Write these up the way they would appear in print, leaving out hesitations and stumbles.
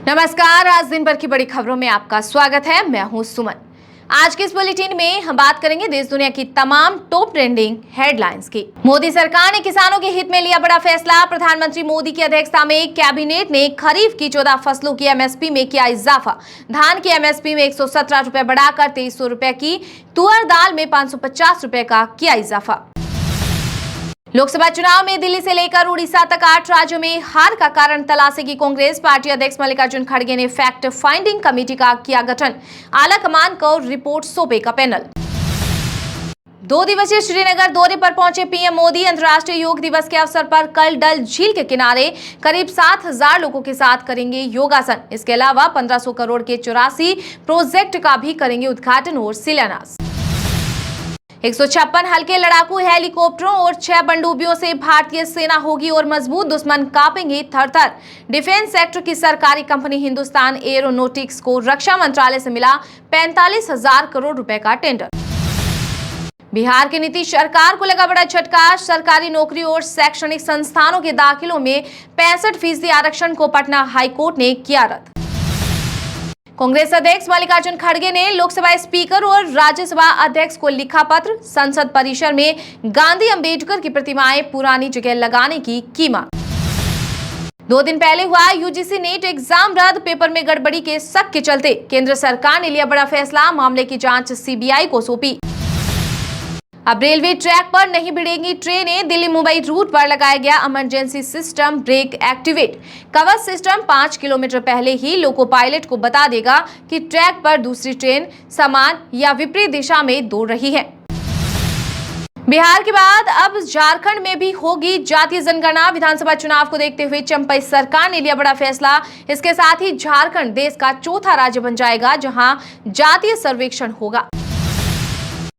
नमस्कार, आज दिन भर की बड़ी खबरों में आपका स्वागत है। मैं हूं सुमन। आज के इस बुलेटिन में हम बात करेंगे देश दुनिया की तमाम टॉप ट्रेंडिंग हेडलाइंस की। मोदी सरकार ने किसानों के हित में लिया बड़ा फैसला। प्रधानमंत्री मोदी की अध्यक्षता में कैबिनेट ने खरीफ की 14 फसलों की एमएसपी में किया इजाफा। धान की एमएसपी में 117 रुपए बढ़ाकर 2300 रुपए की, तुअर दाल में 550 रुपए का किया इजाफा। लोकसभा चुनाव में दिल्ली से लेकर उड़ीसा तक 8 राज्यों में हार का कारण तलाशेगी कांग्रेस। पार्टी अध्यक्ष मल्लिकार्जुन खड़गे ने फैक्ट फाइंडिंग कमेटी का किया गठन। आला कमान को रिपोर्ट सौंपेगा पैनल। 2 दिवसीय श्रीनगर दौरे पर पहुंचे पीएम मोदी। अंतर्राष्ट्रीय योग दिवस के अवसर पर कल डल झील के किनारे करीब 7000 लोगों के साथ करेंगे योगासन। इसके अलावा 1500 करोड़ के 84 प्रोजेक्ट का भी करेंगे उद्घाटन और शिलान्यास। 156 हल्के लड़ाकू हेलीकॉप्टरों और 6 पनडुब्बियों से भारतीय सेना होगी और मजबूत, दुश्मन कांपेंगे थर-थर। डिफेंस सेक्टर की सरकारी कंपनी हिंदुस्तान एरोनॉटिक्स को रक्षा मंत्रालय से मिला 45,000 करोड़ रुपए का टेंडर। बिहार की नीतीश सरकार को लगा बड़ा झटका। सरकारी नौकरी और शैक्षणिक संस्थानों के दाखिलों में 65% आरक्षण को पटना हाईकोर्ट ने किया रद्द। कांग्रेस अध्यक्ष मल्लिकार्जुन खड़गे ने लोकसभा स्पीकर और राज्यसभा अध्यक्ष को लिखा पत्र। संसद परिसर में गांधी अंबेडकर की प्रतिमाएं पुरानी जगह लगाने की मांग। 2 दिन पहले हुआ यूजीसी नीट एग्जाम रद्द। पेपर में गड़बड़ी के शक के चलते केंद्र सरकार ने लिया बड़ा फैसला। मामले की जांच सीबीआई को सौंपी। अब रेलवे ट्रैक पर नहीं भिड़ेंगी ट्रेनें। दिल्ली मुंबई रूट पर लगाया गया इमरजेंसी सिस्टम ब्रेक एक्टिवेट। कवच सिस्टम 5 किलोमीटर पहले ही लोको पायलट को बता देगा कि ट्रैक पर दूसरी ट्रेन समान या विपरीत दिशा में दौड़ रही है। बिहार के बाद अब झारखंड में भी होगी जातीय जनगणना। विधानसभा चुनाव को देखते हुए चंपई सरकार ने लिया बड़ा फैसला। इसके साथ ही झारखंड देश का चौथा राज्य बन जाएगा जहां जातीय सर्वेक्षण होगा।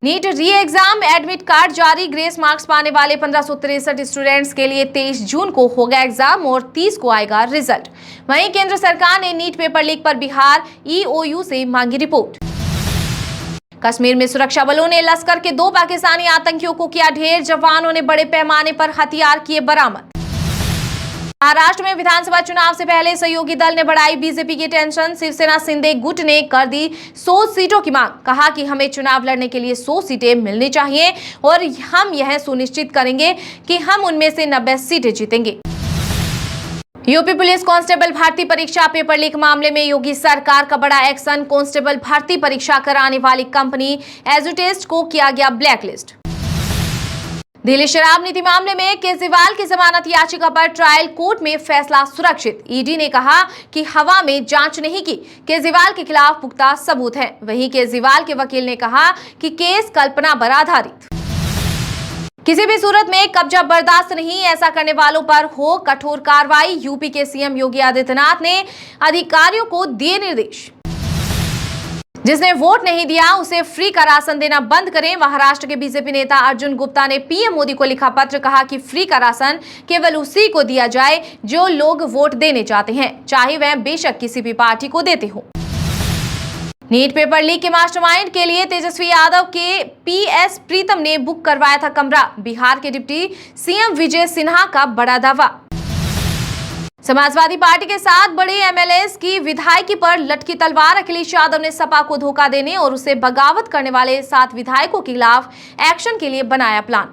NEET re exam admit card जारी। ग्रेस मार्क्स पाने वाले 1563 स्टूडेंट्स के लिए 23 जून को होगा एग्जाम और 30 को आएगा रिजल्ट। वहीं केंद्र सरकार ने नीट पेपर लीक पर बिहार ईओयू से मांगी रिपोर्ट। कश्मीर में सुरक्षा बलों ने लश्कर के 2 पाकिस्तानी आतंकियों को किया ढेर। जवानों ने बड़े पैमाने पर हथियार किए बरामद। महाराष्ट्र में विधानसभा चुनाव से पहले सहयोगी दल ने बढ़ाई बीजेपी की टेंशन। शिवसेना शिंदे गुट ने कर दी 100 सीटों की मांग। कहा कि हमें चुनाव लड़ने के लिए 100 सीटें मिलनी चाहिए और हम यह सुनिश्चित करेंगे कि हम उनमें से 90 सीटें जीतेंगे। यूपी पुलिस कांस्टेबल भर्ती परीक्षा पेपर लीक मामले में योगी सरकार का बड़ा एक्शन। कांस्टेबल भर्ती परीक्षा कराने वाली कंपनी एजुटेस्ट को किया गया ब्लैकलिस्ट। दिल्ली शराब नीति मामले में केजरीवाल की जमानत याचिका पर ट्रायल कोर्ट में फैसला सुरक्षित। ईडी ने कहा कि हवा में जांच नहीं की। केजरीवाल के खिलाफ पुख्ता सबूत है। वहीं केजरीवाल के वकील ने कहा कि केस कल्पना पर आधारित। किसी भी सूरत में कब्जा बर्दाश्त नहीं, ऐसा करने वालों पर हो कठोर कार्रवाई। यूपी के सीएम योगी आदित्यनाथ ने अधिकारियों को दिए निर्देश। जिसने वोट नहीं दिया उसे फ्री का राशन देना बंद करें। महाराष्ट्र के बीजेपी नेता अर्जुन गुप्ता ने पीएम मोदी को लिखा पत्र। कहा कि फ्री का राशन केवल उसी को दिया जाए जो लोग वोट देने चाहते हैं, चाहे वह बेशक किसी भी पार्टी को देते हो। नीट पेपर लीक के मास्टरमाइंड के लिए तेजस्वी यादव के पीएस प्रीतम ने बुक करवाया था कमरा। बिहार के डिप्टी सीएम विजय सिन्हा का बड़ा दावा। समाजवादी पार्टी के 7 बड़े एमएलएस की विधायकी पर लटकी तलवार। अखिलेश यादव ने सपा को धोखा देने और उसे बगावत करने वाले 7 विधायकों के खिलाफ एक्शन के लिए बनाया प्लान।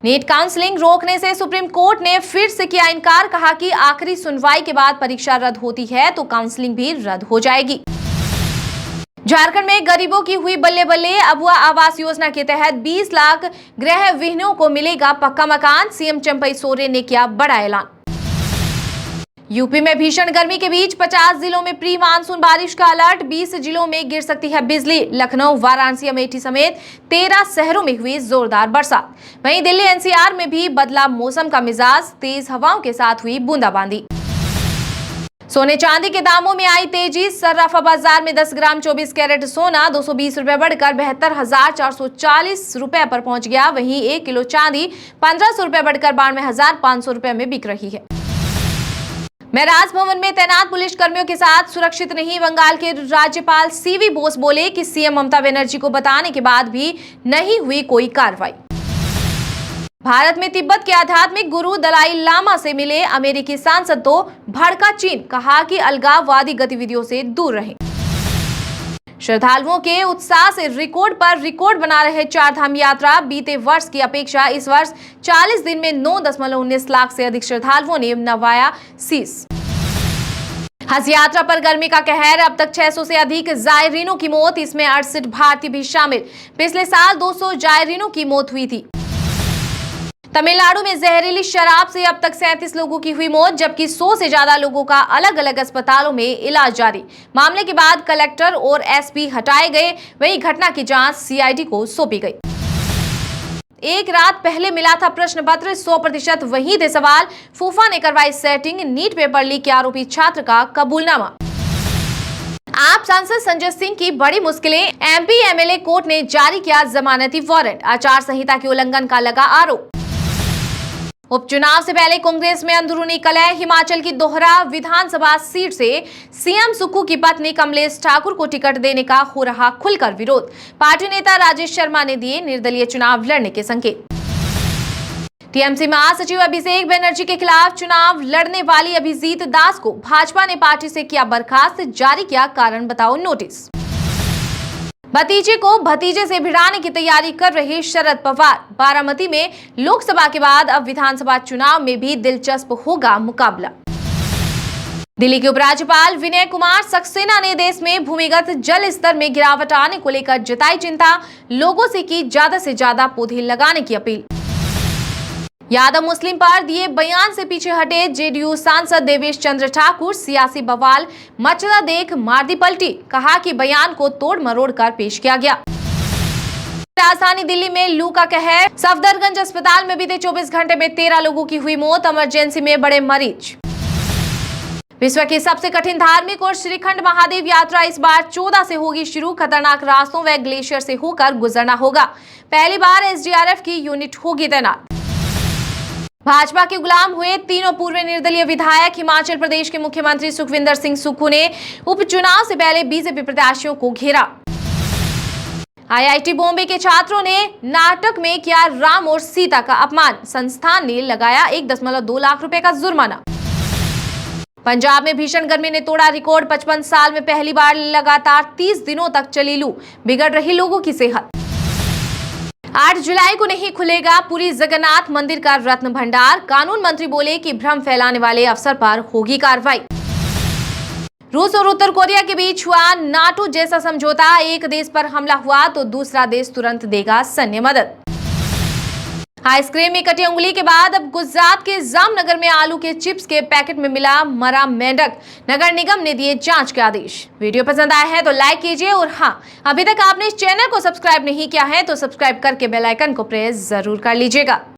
नीट काउंसलिंग रोकने से सुप्रीम कोर्ट ने फिर से किया इनकार। कहा कि आखिरी सुनवाई के बाद परीक्षा रद्द होती है तो काउंसलिंग भी रद्द हो जाएगी। झारखंड में गरीबों की हुई बल्ले बल्ले। अबुआ आवास योजना के तहत 20 लाख गृह विहीनों को मिलेगा पक्का मकान। सीएम चंपई सोरेन ने किया बड़ा ऐलान। यूपी में भीषण गर्मी के बीच 50 जिलों में प्री मानसून बारिश का अलर्ट। 20 जिलों में गिर सकती है बिजली। लखनऊ, वाराणसी, अमेठी समेत 13 शहरों में हुई जोरदार बरसात। वहीं दिल्ली एनसीआर में भी बदला मौसम का मिजाज। तेज हवाओं के साथ हुई बूंदाबांदी। सोने चांदी के दामों में आई तेजी। सर्राफा बाजार में 10 ग्राम 24 कैरेट सोना 220 रुपए बढ़कर 72,440 रुपए पर पहुंच गया। वहीं 1 किलो चांदी 1500 रुपए बढ़कर 92,500 रुपए में बिक रही है। मैं राजभवन में तैनात पुलिस कर्मियों के साथ सुरक्षित नहीं। बंगाल के राज्यपाल सीवी बोस बोले कि सीएम ममता बनर्जी को बताने के बाद भी नहीं हुई कोई कार्रवाई। भारत में तिब्बत के आध्यात्मिक गुरु दलाई लामा से मिले अमेरिकी सांसद तो भड़का चीन, कहा कि अलगाववादी गतिविधियों से दूर रहें। श्रद्धालुओं के उत्साह से रिकॉर्ड पर रिकॉर्ड बना रहे चारधाम यात्रा। बीते वर्ष की अपेक्षा इस वर्ष 40 दिन में 9.19 लाख से अधिक श्रद्धालुओं ने नवाया शीश। हज यात्रा पर गर्मी का कहर, अब तक 600 से अधिक जायरीनों की मौत, इसमें 68 भारतीय भी शामिल। पिछले साल 200 जायरीनों की मौत हुई थी। तमिलनाडु में जहरीली शराब से अब तक 37 लोगों की हुई मौत, जबकि 100 से ज्यादा लोगों का अलग अलग अस्पतालों में इलाज जारी। मामले के बाद कलेक्टर और एसपी हटाए गए, वहीं घटना की जांच सीआईडी को सौंपी गई। एक रात पहले मिला था प्रश्न पत्र, 100% वही थे सवाल। फूफा ने करवाई सेटिंग, नीट पेपर लीक के आरोपी छात्र का कबूलनामा। आप सांसद संजय सिंह की बड़ी मुश्किलें, एमपी एमएलए कोर्ट ने जारी किया जमानती वारंट, आचार संहिता के उल्लंघन का लगा आरोप। उपचुनाव से पहले कांग्रेस में अंदरूनी कलह, हिमाचल की दोहरा विधानसभा सीट से सीएम सुक्खू की पत्नी कमलेश ठाकुर को टिकट देने का हो रहा खुलकर विरोध। पार्टी नेता राजेश शर्मा ने दिए निर्दलीय चुनाव लड़ने के संकेत। टीएमसी महासचिव अभिषेक बनर्जी के खिलाफ चुनाव लड़ने वाली अभिजीत दास को भाजपा ने पार्टी से किया बर्खास्त, जारी किया कारण बताओ नोटिस। भतीजे को भतीजे से भिड़ाने की तैयारी कर रहे शरद पवार। बारामती में लोकसभा के बाद अब विधानसभा चुनाव में भी दिलचस्प होगा मुकाबला। दिल्ली के उपराज्यपाल विनय कुमार सक्सेना ने देश में भूमिगत जल स्तर में गिरावट आने को लेकर जताई चिंता, लोगों से की ज्यादा से ज्यादा पौधे लगाने की अपील। यादव मुस्लिम पर दिए बयान से पीछे हटे जेडीयू सांसद देवेश चंद्र ठाकुर, सियासी बवाल मचला देख मार दी पलटी, कहा कि बयान को तोड़ मरोड़ कर पेश किया गया। राजधानी दिल्ली में लू का कहर, सफदरगंज अस्पताल में बीते 24 घंटे में 13 लोगों की हुई मौत, इमरजेंसी में बड़े मरीज। विश्व की सबसे कठिन धार्मिक और श्रीखंड महादेव यात्रा इस बार 14 से होगी शुरू। खतरनाक रास्तों व ग्लेशियर से होकर गुजरना होगा। पहली बार एसडीआरएफ की यूनिट होगी तैनात। भाजपा के गुलाम हुए तीनों पूर्व निर्दलीय विधायक। हिमाचल प्रदेश के मुख्यमंत्री सुखविंदर सिंह सुक्खू ने उपचुनाव से पहले बीजेपी प्रत्याशियों को घेरा। आईआईटी बॉम्बे के छात्रों ने नाटक में किया राम और सीता का अपमान, संस्थान ने लगाया 1.2 लाख रुपए का जुर्माना। पंजाब में भीषण गर्मी ने तोड़ा रिकॉर्ड, 55 साल में पहली बार लगातार 30 दिनों तक चली लू, बिगड़ रही लोगों की सेहत। 8 जुलाई को नहीं खुलेगा पुरी जगन्नाथ मंदिर का रत्न भंडार, कानून मंत्री बोले कि भ्रम फैलाने वाले अफसर पर होगी कार्रवाई। रूस और उत्तर कोरिया के बीच हुआ नाटो जैसा समझौता, एक देश पर हमला हुआ तो दूसरा देश तुरंत देगा सैन्य मदद। आइसक्रीम में कटी उंगली के बाद अब गुजरात के जामनगर में आलू के चिप्स के पैकेट में मिला मरा मेंढक, नगर निगम ने दिए जांच के आदेश। वीडियो पसंद आया है तो लाइक कीजिए और हाँ, अभी तक आपने इस चैनल को सब्सक्राइब नहीं किया है तो सब्सक्राइब करके बेल आइकन को प्रेस जरूर कर लीजिएगा।